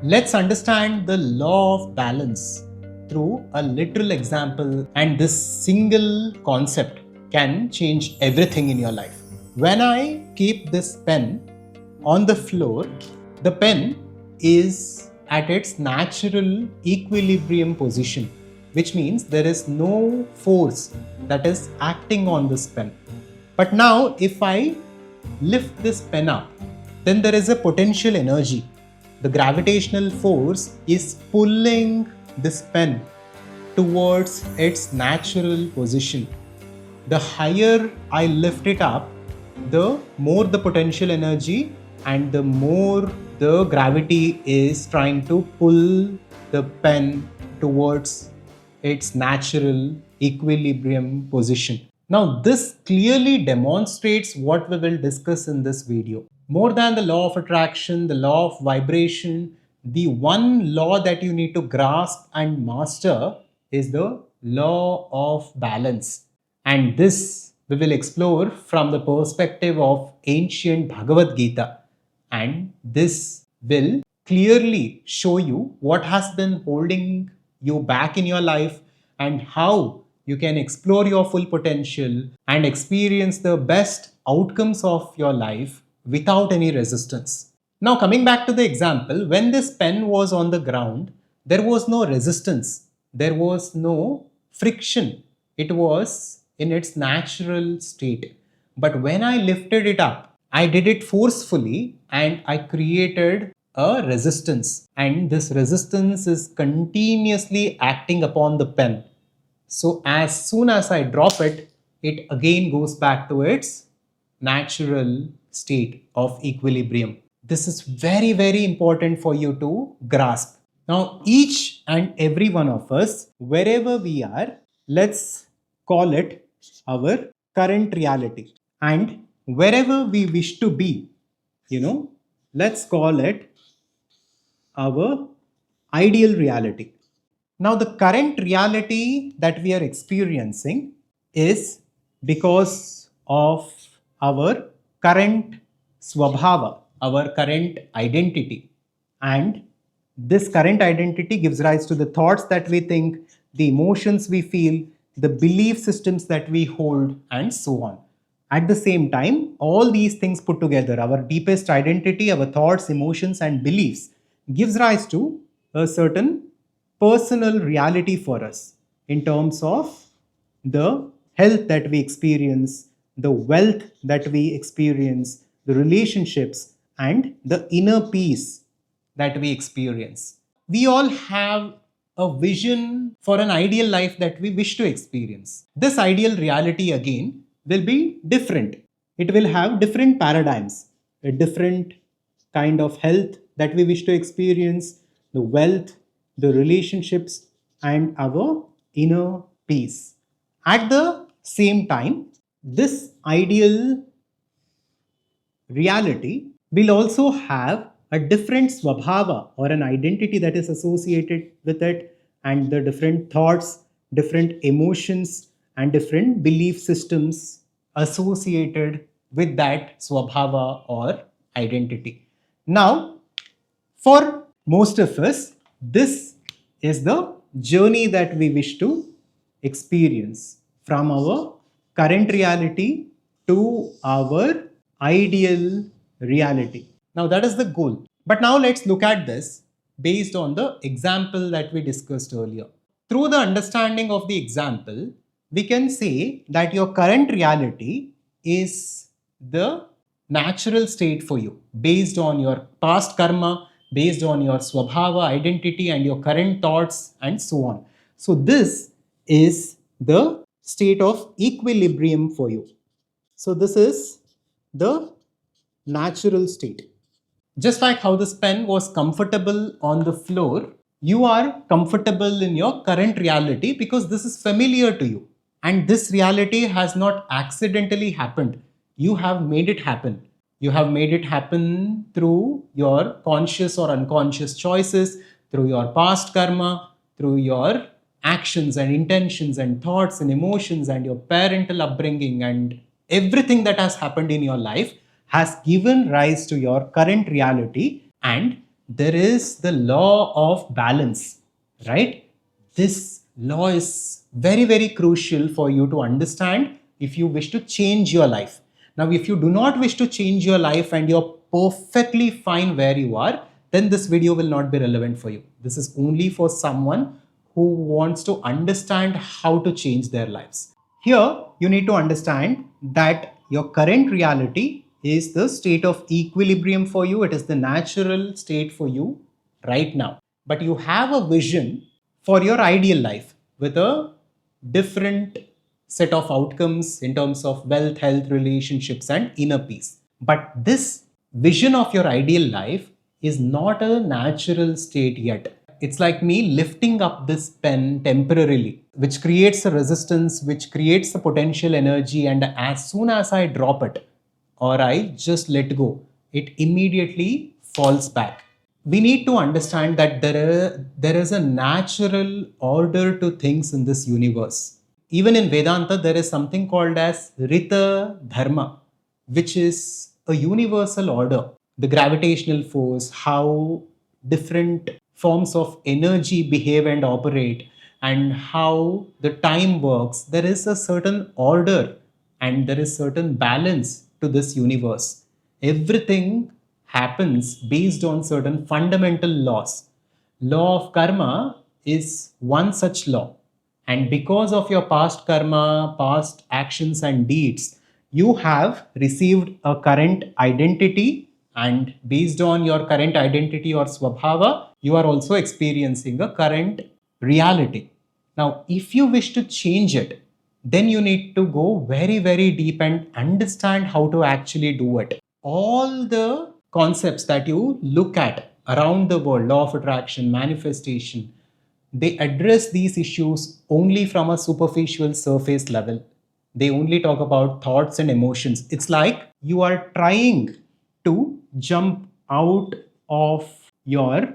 Let's understand the law of balance through a literal example, and this single concept can change everything in your life. When I keep this pen on the floor, the pen is at its natural equilibrium position, which means there is no force that is acting on this pen. But now, if I lift this pen up, then there is a potential energy. The gravitational force is pulling this pen towards its natural position. The higher I lift it up, the more the potential energy and the more the gravity is trying to pull the pen towards its natural equilibrium position. Now, this clearly demonstrates what we will discuss in this video. More than the law of attraction, the law of vibration, the one law that you need to grasp and master is the law of balance. And this we will explore from the perspective of ancient Bhagavad Gita. And this will clearly show you what has been holding you back in your life and how you can explore your full potential and experience the best outcomes of your life without any resistance. Now, coming back to the example, when this pen was on the ground, there was no resistance, there was no friction. It was in its natural state. But when I lifted it up, I did it forcefully and I created a resistance. And this resistance is continuously acting upon the pen. So as soon as I drop it, it again goes back to its natural state of equilibrium. This is very, very important for you to grasp. Now, each and every one of us, wherever we are, let's call it our current reality. And wherever we wish to be, let's call it our ideal reality. Now, the current reality that we are experiencing is because of our current swabhava, our current identity. And this current identity gives rise to the thoughts that we think, the emotions we feel, the belief systems that we hold, and so on. At the same time, all these things put together, our deepest identity, our thoughts, emotions, and beliefs, gives rise to a certain personal reality for us in terms of the health that we experience, the wealth that we experience, the relationships, and the inner peace that we experience. We all have a vision for an ideal life that we wish to experience. This ideal reality again will be different. It will have different paradigms, a different kind of health that we wish to experience, the wealth, the relationships, and our inner peace. At the same time, this ideal reality will also have a different swabhava or an identity that is associated with it, and the different thoughts, different emotions, and different belief systems associated with that swabhava or identity. Now, for most of us, this is the journey that we wish to experience from our current reality to our ideal reality. Now, that is the goal. But now let's look at this based on the example that we discussed earlier. Through the understanding of the example, we can say that your current reality is the natural state for you based on your past karma, based on your swabhava, identity, and your current thoughts, and so on. So this is the state of equilibrium for you. So this is the natural state. Just like how this pen was comfortable on the floor, you are comfortable in your current reality because this is familiar to you. And this reality has not accidentally happened. You have made it happen. You have made it happen through your conscious or unconscious choices, through your past karma, through your actions and intentions and thoughts and emotions and your parental upbringing, and everything that has happened in your life has given rise to your current reality, and there is the law of balance, right? This law is very, very crucial for you to understand if you wish to change your life. Now, if you do not wish to change your life and you're perfectly fine where you are, then this video will not be relevant for you. This is only for someone who wants to understand how to change their lives. Here, you need to understand that your current reality is the state of equilibrium for you. It is the natural state for you right now. But you have a vision for your ideal life with a different set of outcomes in terms of wealth, health, relationships, and inner peace. But this vision of your ideal life is not a natural state yet. It's like me lifting up this pen temporarily, which creates a resistance, which creates a potential energy, and as soon as I drop it or I just let go, it immediately falls back. We need to understand that there is a natural order to things in this universe. Even in Vedanta, there is something called as Rita Dharma, which is a universal order. The gravitational force, how different forms of energy behave and operate, and how the time works. There is a certain order and there is certain balance to this universe. Everything happens based on certain fundamental laws. Law of karma is one such law. And because of your past karma, past actions and deeds, you have received a current identity. And based on your current identity or swabhava, you are also experiencing a current reality. Now, if you wish to change it, then you need to go very, very deep and understand how to actually do it. All the concepts that you look at around the world, law of attraction, manifestation, they address these issues only from a superficial surface level. They only talk about thoughts and emotions. It's like you are trying to jump out of your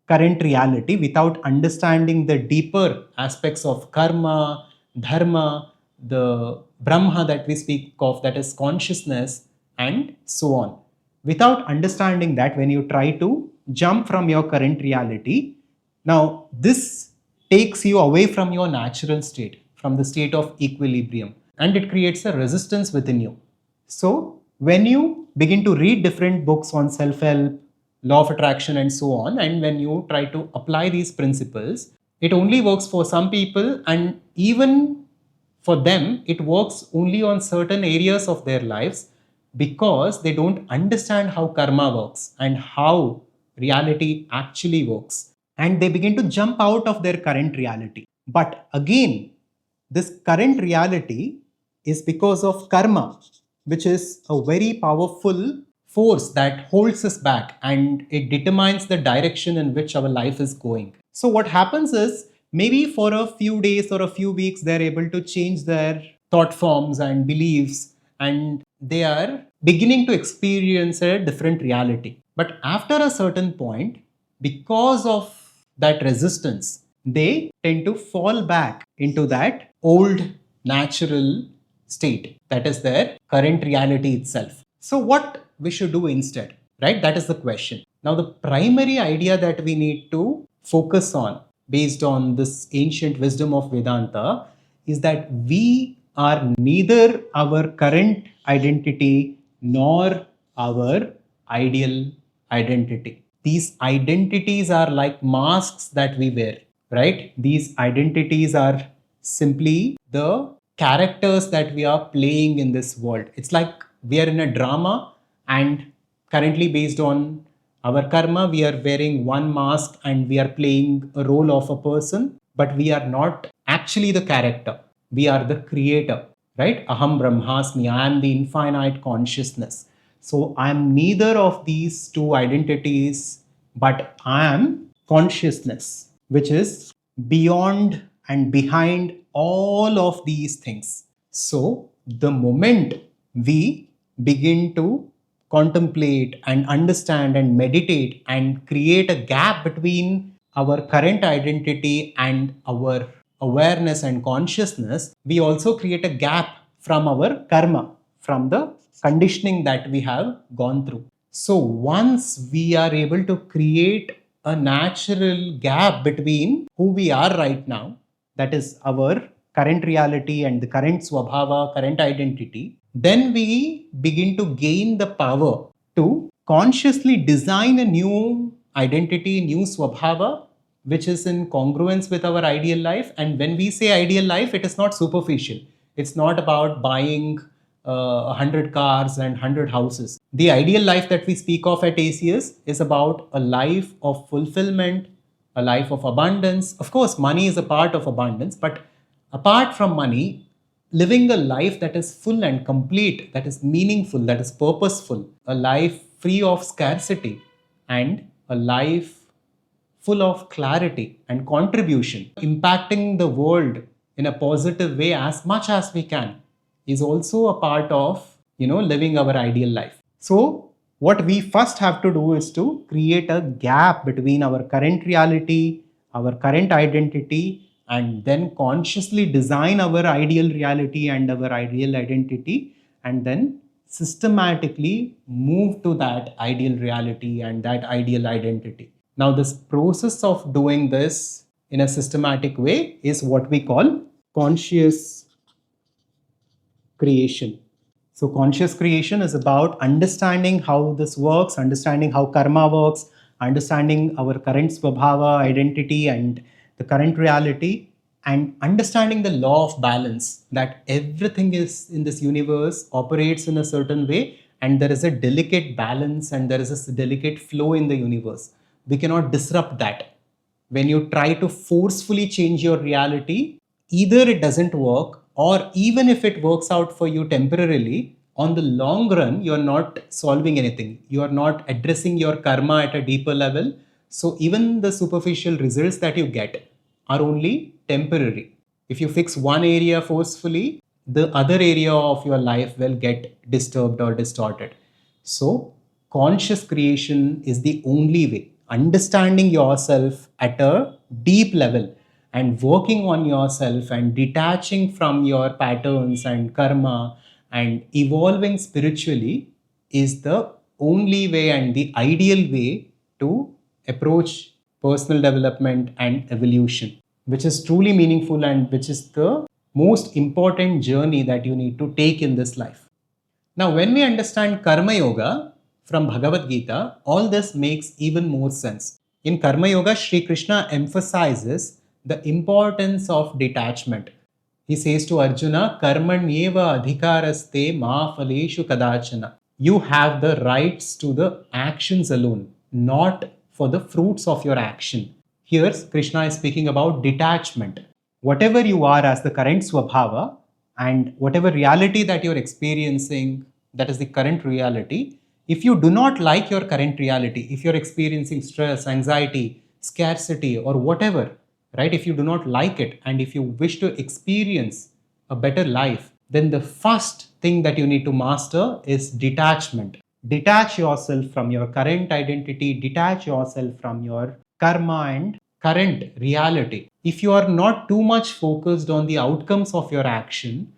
current reality without understanding the deeper aspects of karma, dharma, the Brahma that we speak of, that is consciousness, and so on. Without understanding that, when you try to jump from your current reality, now this takes you away from your natural state, from the state of equilibrium, and it creates a resistance within you. So, when you begin to read different books on self help, law of attraction, and so on, and when you try to apply these principles, it only works for some people, and even for them, it works only on certain areas of their lives because they don't understand how karma works and how reality actually works. And they begin to jump out of their current reality. But again, this current reality is because of karma, which is a very powerful force that holds us back and it determines the direction in which our life is going. So, what happens is maybe for a few days or a few weeks, they're able to change their thought forms and beliefs, and they are beginning to experience a different reality. But after a certain point, because of that resistance, they tend to fall back into that old natural state, that is their current reality itself. So, what we should do instead, right? That is the question. Now, the primary idea that we need to focus on, based on this ancient wisdom of Vedanta, is that we are neither our current identity nor our ideal identity. These identities are like masks that we wear, right? These identities are simply the characters that we are playing in this world. It's like we are in a drama, and currently, based on our karma, we are wearing one mask and we are playing a role of a person, but we are not actually the character. We are the creator, right? Aham Brahmasmi, I am the infinite consciousness. So I am neither of these two identities, but I am consciousness, which is beyond and behind all of these things. So the moment we begin to contemplate and understand and meditate and create a gap between our current identity and our awareness and consciousness, we also create a gap from our karma, from the conditioning that we have gone through. So once we are able to create a natural gap between who we are right now, that is our current reality and the current swabhava, current identity, then we begin to gain the power to consciously design a new identity, new swabhava, which is in congruence with our ideal life. And when we say ideal life, it is not superficial. It's not about buying 100 cars and 100 houses. The ideal life that we speak of at ACS is about a life of fulfillment, a life of abundance. Of course, money is a part of abundance, but apart from money, living a life that is full and complete, that is meaningful, that is purposeful, a life free of scarcity, and a life full of clarity and contribution, impacting the world in a positive way as much as we can, is also a part of living our ideal life. So what we first have to do is to create a gap between our current reality, our current identity, and then consciously design our ideal reality and our ideal identity, and then systematically move to that ideal reality and that ideal identity. Now, this process of doing this in a systematic way is what we call conscious creation. So, conscious creation is about understanding how this works, understanding how karma works, understanding our current swabhava, identity, and the current reality, and understanding the law of balance, that everything is in this universe operates in a certain way, and there is a delicate balance and there is a delicate flow in the universe. We cannot disrupt that. When you try to forcefully change your reality, either it doesn't work, or even if it works out for you temporarily, on the long run, you're not solving anything. You are not addressing your karma at a deeper level. So even the superficial results that you get are only temporary. If you fix one area forcefully, the other area of your life will get disturbed or distorted. So conscious creation is the only way. Understanding yourself at a deep level and working on yourself and detaching from your patterns and karma and evolving spiritually is the only way and the ideal way to approach personal development and evolution, which is truly meaningful and which is the most important journey that you need to take in this life. Now, when we understand Karma Yoga from Bhagavad Gita, all this makes even more sense. In Karma Yoga, Sri Krishna emphasizes the importance of detachment. He says to Arjuna, Karmanyeva adhikaraste ma phaleshu kadachana. You have the rights to the actions alone, not for the fruits of your action. Here, Krishna is speaking about detachment. Whatever you are as the current swabhava, and whatever reality that you're experiencing, that is the current reality. If you do not like your current reality, if you're experiencing stress, anxiety, scarcity, or whatever, right? If you do not like it and if you wish to experience a better life, then the first thing that you need to master is detachment. Detach yourself from your current identity, detach yourself from your karma and current reality. If you are not too much focused on the outcomes of your action,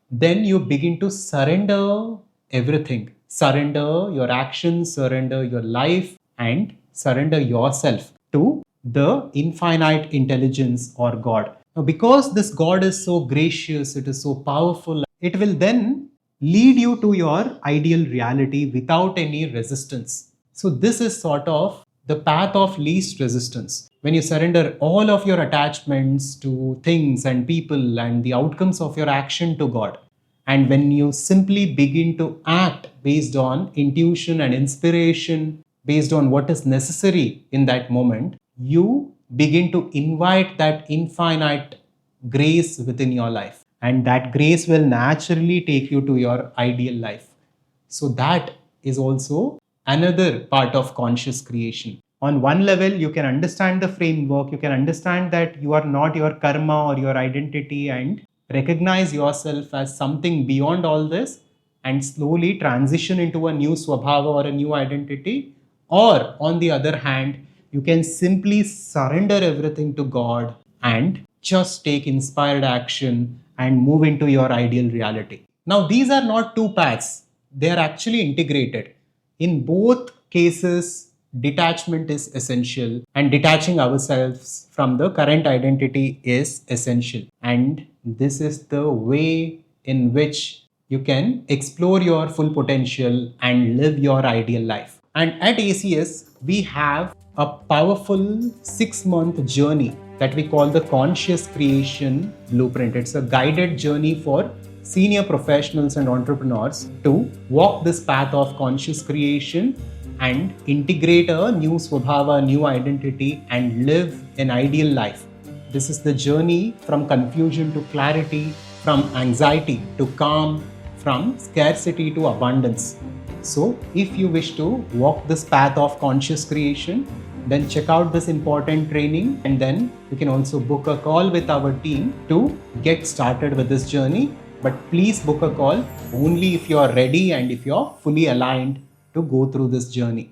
then you begin to surrender everything. Surrender your actions, surrender your life, and surrender yourself to the infinite intelligence or God. Now, because this God is so gracious, it is so powerful, it will then lead you to your ideal reality without any resistance. So, this is sort of the path of least resistance. When you surrender all of your attachments to things and people and the outcomes of your action to God, and when you simply begin to act based on intuition and inspiration, based on what is necessary in that moment, you begin to invite that infinite grace within your life. And that grace will naturally take you to your ideal life. So that is also another part of conscious creation. On one level, you can understand the framework, you can understand that you are not your karma or your identity, and recognize yourself as something beyond all this, and slowly transition into a new swabhava or a new identity. Or on the other hand, you can simply surrender everything to God and just take inspired action and move into your ideal reality. Now, these are not two paths, they are actually integrated. In both cases, detachment is essential, and detaching ourselves from the current identity is essential. And this is the way in which you can explore your full potential and live your ideal life. And at ACS, we have a powerful 6-month journey that we call the Conscious Creation Blueprint. It's a guided journey for senior professionals and entrepreneurs to walk this path of conscious creation and integrate a new swabhava, new identity, and live an ideal life. This is the journey from confusion to clarity, from anxiety to calm, from scarcity to abundance. So, if you wish to walk this path of conscious creation, then check out this important training, and then you can also book a call with our team to get started with this journey. But please book a call only if you are ready and if you are fully aligned to go through this journey.